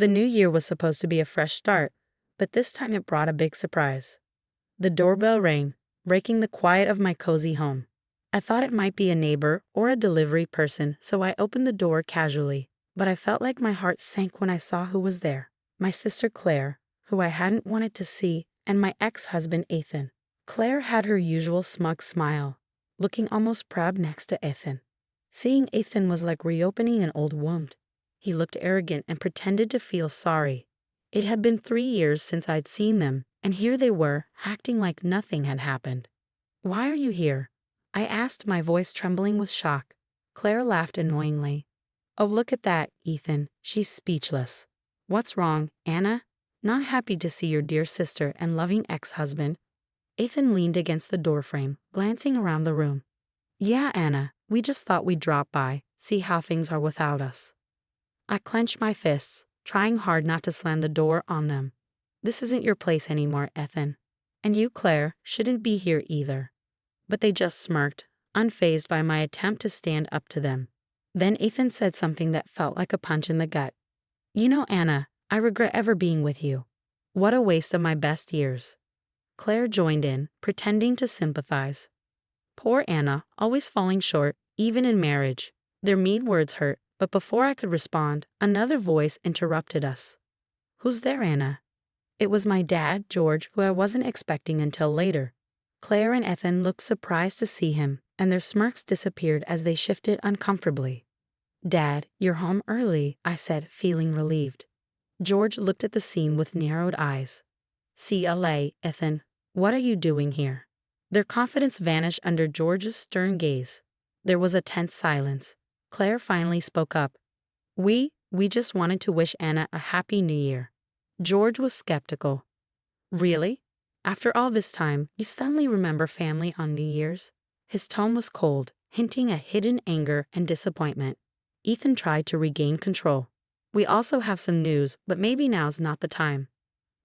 The new year was supposed to be a fresh start, but this time it brought a big surprise. The doorbell rang, breaking the quiet of my cozy home. I thought it might be a neighbor or a delivery person, so I opened the door casually, but I felt like my heart sank when I saw who was there. My sister Claire, who I hadn't wanted to see, and my ex-husband Ethan. Claire had her usual smug smile, looking almost proud next to Ethan. Seeing Ethan was like reopening an old wound. He looked arrogant and pretended to feel sorry. It had been 3 years since I'd seen them, and here they were, acting like nothing had happened. "Why are you here?" I asked, my voice trembling with shock. Claire laughed annoyingly. "Oh, look at that, Ethan." She's speechless. "What's wrong, Anna? Not happy to see your dear sister and loving ex-husband?" Ethan leaned against the doorframe, glancing around the room. "Yeah, Anna, we just thought we'd drop by, see how things are without us." I clenched my fists, trying hard not to slam the door on them. "This isn't your place anymore, Ethan. And you, Claire, shouldn't be here either." But they just smirked, unfazed by my attempt to stand up to them. Then Ethan said something that felt like a punch in the gut. "You know, Anna, I regret ever being with you. What a waste of my best years." Claire joined in, pretending to sympathize. Poor Anna, always falling short, even in marriage. Their mean words hurt, but before I could respond, another voice interrupted us. "Who's there, Anna?" It was my dad, George, who I wasn't expecting until later. Claire and Ethan looked surprised to see him, and their smirks disappeared as they shifted uncomfortably. "Dad, you're home early," I said, feeling relieved. George looked at the scene with narrowed eyes. "CLA, Ethan, what are you doing here?" Their confidence vanished under George's stern gaze. There was a tense silence. Claire finally spoke up. We just wanted to wish Anna a happy new year." George was skeptical. "Really? After all this time, you suddenly remember family on New Year's?" His tone was cold, hinting at hidden anger and disappointment. Ethan tried to regain control. "We also have some news, but maybe now's not the time."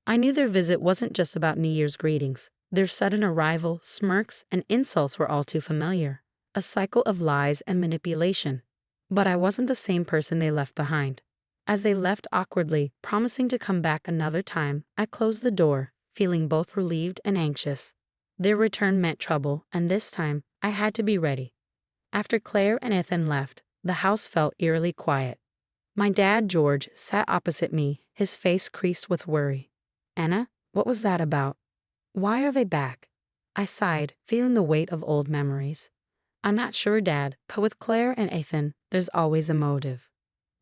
I knew their visit wasn't just about New Year's greetings. Their sudden arrival, smirks, and insults were all too familiar. A cycle of lies and manipulation. But I wasn't the same person they left behind. As they left awkwardly, promising to come back another time, I closed the door, feeling both relieved and anxious. Their return meant trouble, and this time, I had to be ready. After Claire and Ethan left, the house felt eerily quiet. My dad, George, sat opposite me, his face creased with worry. "Anna, what was that about? Why are they back?" I sighed, feeling the weight of old memories. "I'm not sure, Dad, but with Claire and Ethan, there's always a motive."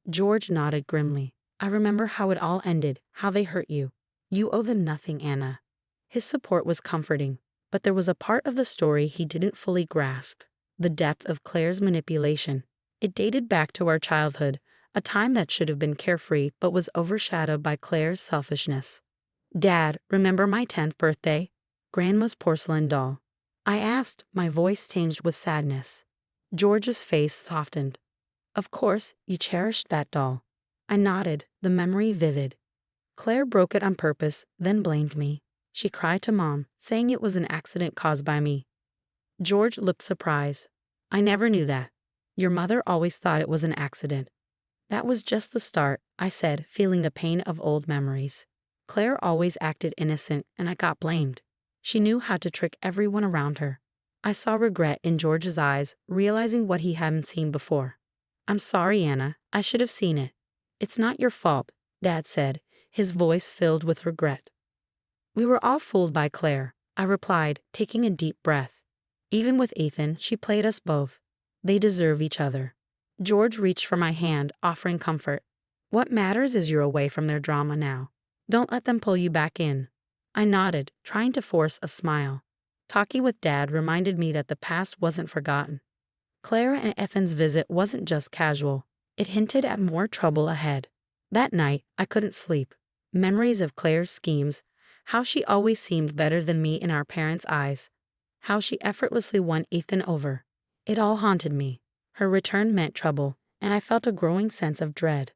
George nodded grimly. "I remember how it all ended, how they hurt you. You owe them nothing, Anna." His support was comforting, but there was a part of the story he didn't fully grasp. The depth of Claire's manipulation. It dated back to our childhood, a time that should have been carefree but was overshadowed by Claire's selfishness. "Dad, remember my 10th birthday? Grandma's porcelain doll?" I asked, my voice tinged with sadness. George's face softened. "Of course, you cherished that doll." I nodded, the memory vivid. "Claire broke it on purpose, then blamed me. She cried to Mom, saying it was an accident caused by me." George looked surprised. "I never knew that. Your mother always thought it was an accident." "That was just the start," I said, feeling the pain of old memories. "Claire always acted innocent, and I got blamed. She knew how to trick everyone around her." I saw regret in George's eyes, realizing what he hadn't seen before. "I'm sorry, Anna. I should have seen it." "It's not your fault," Dad said, his voice filled with regret. "We were all fooled by Claire," I replied, taking a deep breath. "Even with Ethan, she played us both. They deserve each other." George reached for my hand, offering comfort. "What matters is you're away from their drama now. Don't let them pull you back in." I nodded, trying to force a smile. Talking with Dad reminded me that the past wasn't forgotten. Claire and Ethan's visit wasn't just casual. It hinted at more trouble ahead. That night, I couldn't sleep. Memories of Claire's schemes, how she always seemed better than me in our parents' eyes, how she effortlessly won Ethan over. It all haunted me. Her return meant trouble, and I felt a growing sense of dread.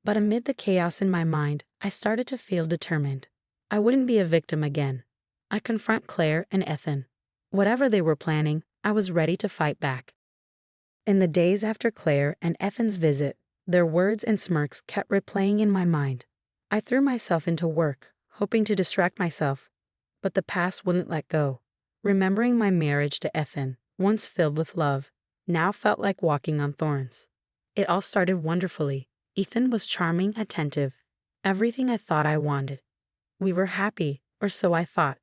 But amid the chaos in my mind, I started to feel determined. I wouldn't be a victim again. I'd confront Claire and Ethan. Whatever they were planning, I was ready to fight back. In the days after Claire and Ethan's visit, their words and smirks kept replaying in my mind. I threw myself into work, hoping to distract myself, but the past wouldn't let go. Remembering my marriage to Ethan, once filled with love, now felt like walking on thorns. It all started wonderfully. Ethan was charming, attentive, everything I thought I wanted. We were happy, or so I thought.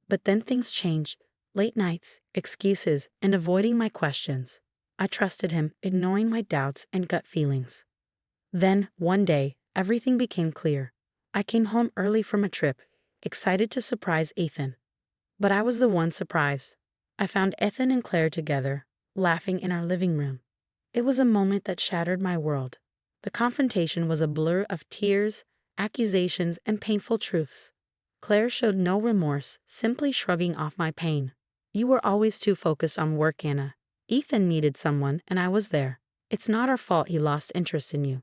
But then things changed. Late nights, excuses, and avoiding my questions. I trusted him, ignoring my doubts and gut feelings. Then, one day, everything became clear. I came home early from a trip, excited to surprise Ethan. But I was the one surprised. I found Ethan and Claire together, laughing in our living room. It was a moment that shattered my world. The confrontation was a blur of tears, accusations, and painful truths. Claire showed no remorse, simply shrugging off my pain. You were always too focused on work, Anna. Ethan needed someone, and I was there. It's not our fault he lost interest in you.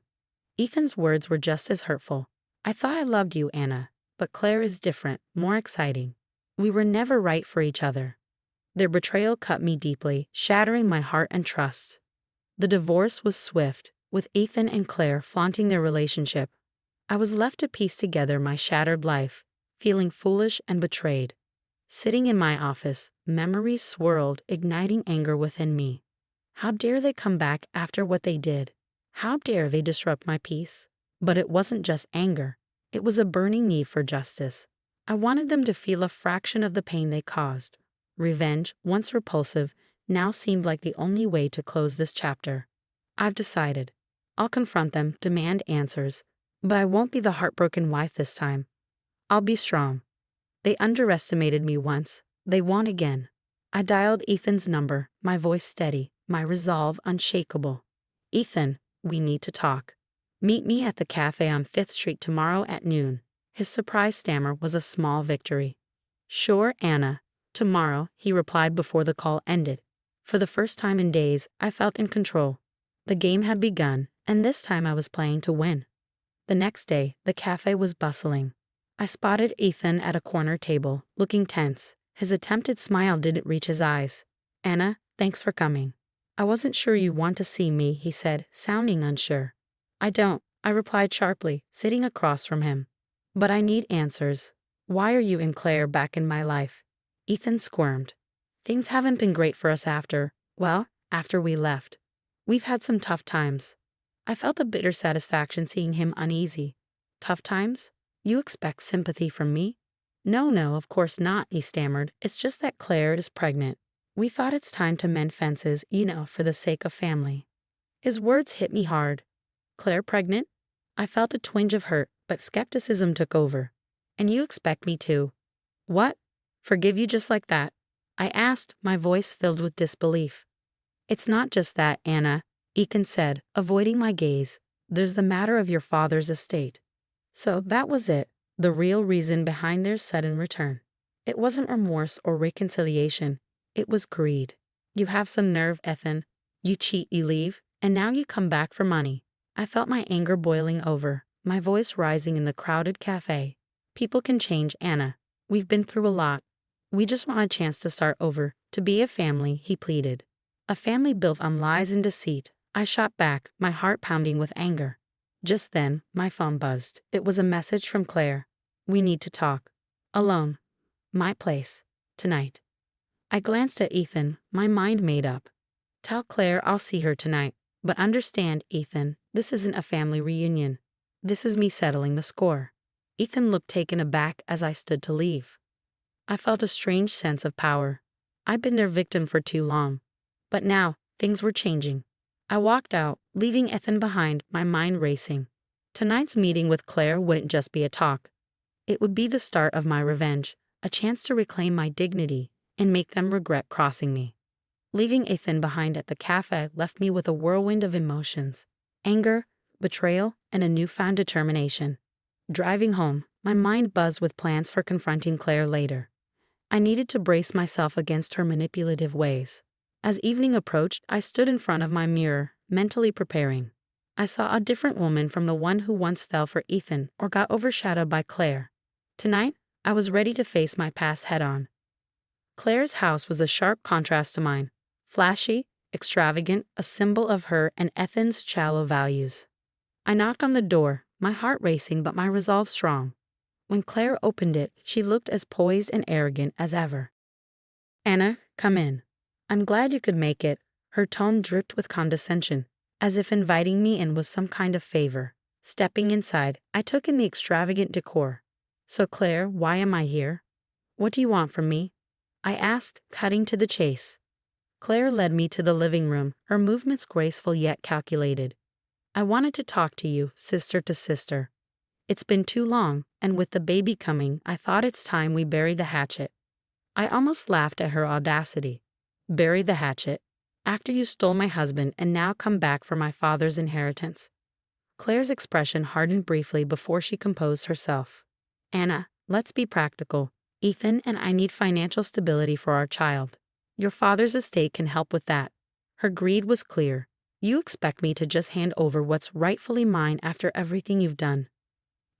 Ethan's words were just as hurtful. I thought I loved you, Anna, but Claire is different, more exciting. We were never right for each other. Their betrayal cut me deeply, shattering my heart and trust. The divorce was swift, with Ethan and Claire flaunting their relationship. I was left to piece together my shattered life, feeling foolish and betrayed. Sitting in my office, memories swirled, igniting anger within me. How dare they come back after what they did? How dare they disrupt my peace? But it wasn't just anger. It was a burning need for justice. I wanted them to feel a fraction of the pain they caused. Revenge, once repulsive, now seemed like the only way to close this chapter. I've decided. I'll confront them, demand answers, but I won't be the heartbroken wife this time. I'll be strong. They underestimated me once. They won't again. I dialed Ethan's number, my voice steady, my resolve unshakable. Ethan, we need to talk. Meet me at the cafe on 5th Street tomorrow at noon. His surprise stammer was a small victory. Sure, Anna. Tomorrow, he replied before the call ended. For the first time in days, I felt in control. The game had begun, and this time I was playing to win. The next day, the cafe was bustling. I spotted Ethan at a corner table, looking tense. His attempted smile didn't reach his eyes. Anna, thanks for coming. I wasn't sure you want to see me, he said, sounding unsure. I don't, I replied sharply, sitting across from him. But I need answers. Why are you and Claire back in my life? Ethan squirmed. Things haven't been great for us after we left. We've had some tough times. I felt a bitter satisfaction seeing him uneasy. Tough times? You expect sympathy from me? No, of course not, he stammered. It's just that Claire is pregnant. We thought it's time to mend fences, for the sake of family. His words hit me hard. Claire pregnant? I felt a twinge of hurt, but skepticism took over. And you expect me to? What? Forgive you just like that? I asked, my voice filled with disbelief. It's not just that, Anna, Ethan said, avoiding my gaze. There's the matter of your father's estate. So that was it, the real reason behind their sudden return. It wasn't remorse or reconciliation. It was greed. You have some nerve, Ethan. You cheat, you leave, and now you come back for money. I felt my anger boiling over, my voice rising in the crowded cafe. People can change, Anna. We've been through a lot. We just want a chance to start over, to be a family, he pleaded. A family built on lies and deceit. I shot back, my heart pounding with anger. Just then, my phone buzzed. It was a message from Claire. We need to talk. Alone. My place. Tonight. I glanced at Ethan, my mind made up. Tell Claire I'll see her tonight. But understand, Ethan, this isn't a family reunion. This is me settling the score. Ethan looked taken aback as I stood to leave. I felt a strange sense of power. I'd been their victim for too long. But now, things were changing. I walked out, leaving Ethan behind, my mind racing. Tonight's meeting with Claire wouldn't just be a talk. It would be the start of my revenge, a chance to reclaim my dignity and make them regret crossing me. Leaving Ethan behind at the cafe left me with a whirlwind of emotions. Anger, betrayal, and a newfound determination. Driving home, my mind buzzed with plans for confronting Claire later. I needed to brace myself against her manipulative ways. As evening approached, I stood in front of my mirror, mentally preparing. I saw a different woman from the one who once fell for Ethan or got overshadowed by Claire. Tonight, I was ready to face my past head-on. Claire's house was a sharp contrast to mine. Flashy, extravagant, a symbol of her and Ethan's shallow values. I knocked on the door, my heart racing but my resolve strong. When Claire opened it, she looked as poised and arrogant as ever. "Anna, come in. I'm glad you could make it." Her tone dripped with condescension, as if inviting me in was some kind of favor. Stepping inside, I took in the extravagant decor. "So Claire, why am I here? What do you want from me?" I asked, cutting to the chase. Claire led me to the living room, her movements graceful yet calculated. "I wanted to talk to you, sister to sister. It's been too long, and with the baby coming, I thought it's time we bury the hatchet." I almost laughed at her audacity. Bury the hatchet? After you stole my husband and now come back for my father's inheritance? Claire's expression hardened briefly before she composed herself. "Anna, let's be practical. Ethan and I need financial stability for our child. Your father's estate can help with that." Her greed was clear. "You expect me to just hand over what's rightfully mine after everything you've done?"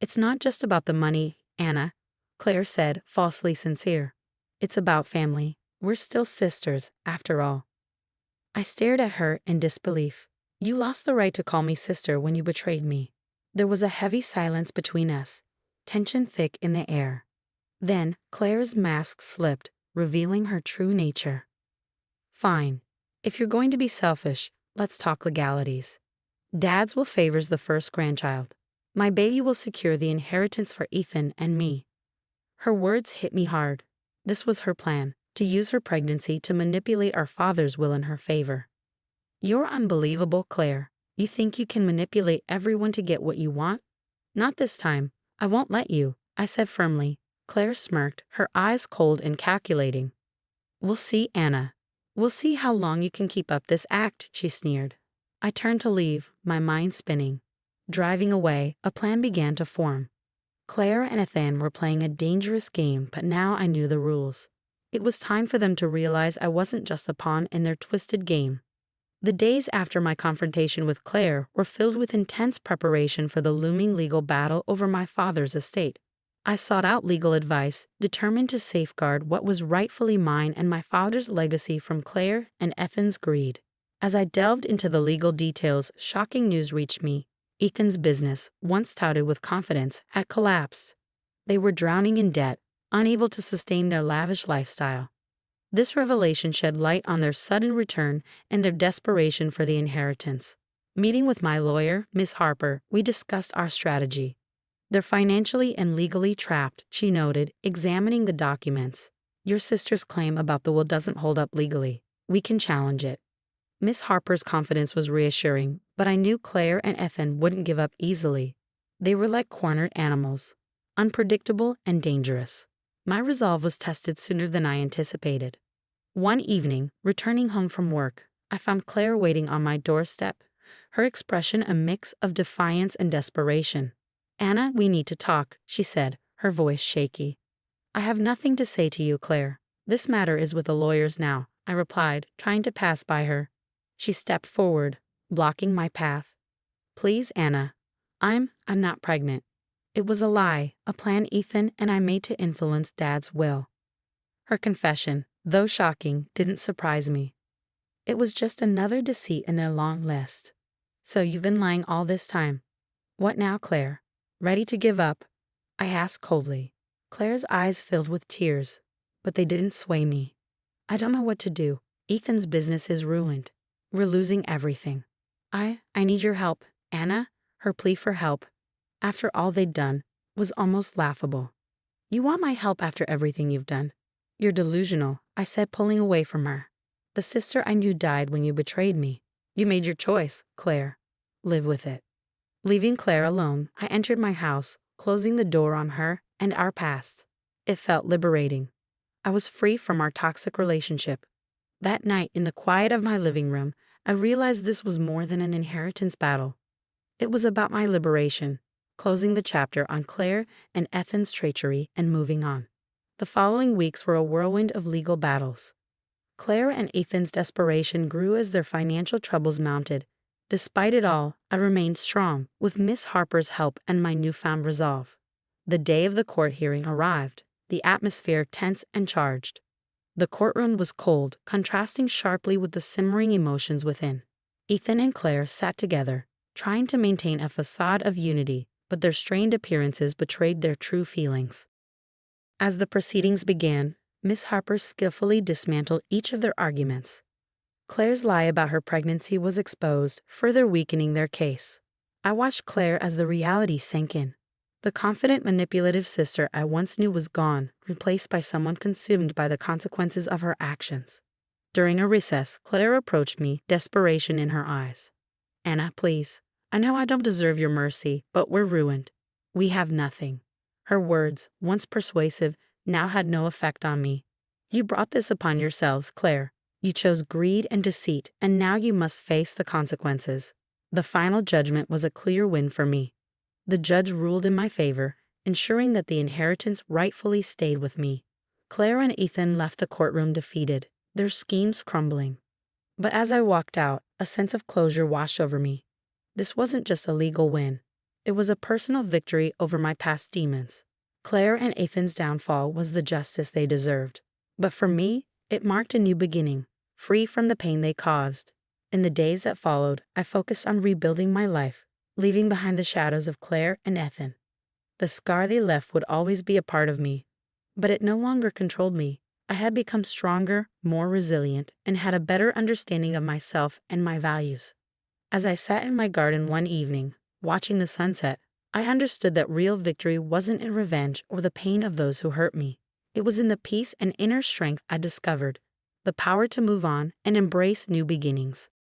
"It's not just about the money, Anna," Claire said, falsely sincere. "It's about family. We're still sisters, after all." I stared at her in disbelief. "You lost the right to call me sister when you betrayed me." There was a heavy silence between us, tension thick in the air. Then Claire's mask slipped, revealing her true nature. "Fine. If you're going to be selfish, let's talk legalities. Dad's will favors the first grandchild. My baby will secure the inheritance for Ethan and me." Her words hit me hard. This was her plan, to use her pregnancy to manipulate our father's will in her favor. "You're unbelievable, Claire. You think you can manipulate everyone to get what you want?" "Not this time. I won't let you," I said firmly. Claire smirked, her eyes cold and calculating. "We'll see, Anna. We'll see how long you can keep up this act," she sneered. I turned to leave, my mind spinning. Driving away, a plan began to form. Claire and Ethan were playing a dangerous game, but now I knew the rules. It was time for them to realize I wasn't just a pawn in their twisted game. The days after my confrontation with Claire were filled with intense preparation for the looming legal battle over my father's estate. I sought out legal advice, determined to safeguard what was rightfully mine and my father's legacy from Claire and Ethan's greed. As I delved into the legal details, shocking news reached me. Ethan's business, once touted with confidence, had collapsed. They were drowning in debt, unable to sustain their lavish lifestyle. This revelation shed light on their sudden return and their desperation for the inheritance. Meeting with my lawyer, Miss Harper, we discussed our strategy. "They're financially and legally trapped," she noted, examining the documents. "Your sister's claim about the will doesn't hold up legally. We can challenge it." Miss Harper's confidence was reassuring, but I knew Claire and Ethan wouldn't give up easily. They were like cornered animals, unpredictable and dangerous. My resolve was tested sooner than I anticipated. One evening, returning home from work, I found Claire waiting on my doorstep, her expression a mix of defiance and desperation. "Anna, we need to talk," she said, her voice shaky. "I have nothing to say to you, Claire. This matter is with the lawyers now," I replied, trying to pass by her. She stepped forward, blocking my path. "Please, Anna. I'm not pregnant. It was a lie, a plan Ethan and I made to influence Dad's will." Her confession, though shocking, didn't surprise me. It was just another deceit in their long list. "So you've been lying all this time. What now, Claire? Ready to give up?" I asked coldly. Claire's eyes filled with tears, but they didn't sway me. "I don't know what to do. Ethan's business is ruined. We're losing everything. I need your help, Anna." Her plea for help, after all they'd done, was almost laughable. "You want my help after everything you've done? You're delusional," I said, pulling away from her. "The sister I knew died when you betrayed me. You made your choice, Claire. Live with it." Leaving Claire alone, I entered my house, closing the door on her and our past. It felt liberating. I was free from our toxic relationship. That night, in the quiet of my living room, I realized this was more than an inheritance battle. It was about my liberation, closing the chapter on Claire and Ethan's treachery and moving on. The following weeks were a whirlwind of legal battles. Claire and Ethan's desperation grew as their financial troubles mounted. Despite it all, I remained strong, with Miss Harper's help and my newfound resolve. The day of the court hearing arrived, the atmosphere tense and charged. The courtroom was cold, contrasting sharply with the simmering emotions within. Ethan and Claire sat together, trying to maintain a facade of unity, but their strained appearances betrayed their true feelings. As the proceedings began, Miss Harper skillfully dismantled each of their arguments. Claire's lie about her pregnancy was exposed, further weakening their case. I watched Claire as the reality sank in. The confident, manipulative sister I once knew was gone, replaced by someone consumed by the consequences of her actions. During a recess, Claire approached me, desperation in her eyes. "Anna, please. I know I don't deserve your mercy, but we're ruined. We have nothing." Her words, once persuasive, now had no effect on me. "You brought this upon yourselves, Claire. You chose greed and deceit, and now you must face the consequences." The final judgment was a clear win for me. The judge ruled in my favor, ensuring that the inheritance rightfully stayed with me. Claire and Ethan left the courtroom defeated, their schemes crumbling. But as I walked out, a sense of closure washed over me. This wasn't just a legal win. It was a personal victory over my past demons. Claire and Ethan's downfall was the justice they deserved. But for me, it marked a new beginning, free from the pain they caused. In the days that followed, I focused on rebuilding my life, leaving behind the shadows of Claire and Ethan. The scar they left would always be a part of me, but it no longer controlled me. I had become stronger, more resilient, and had a better understanding of myself and my values. As I sat in my garden one evening, watching the sunset, I understood that real victory wasn't in revenge or the pain of those who hurt me. It was in the peace and inner strength I discovered, the power to move on and embrace new beginnings.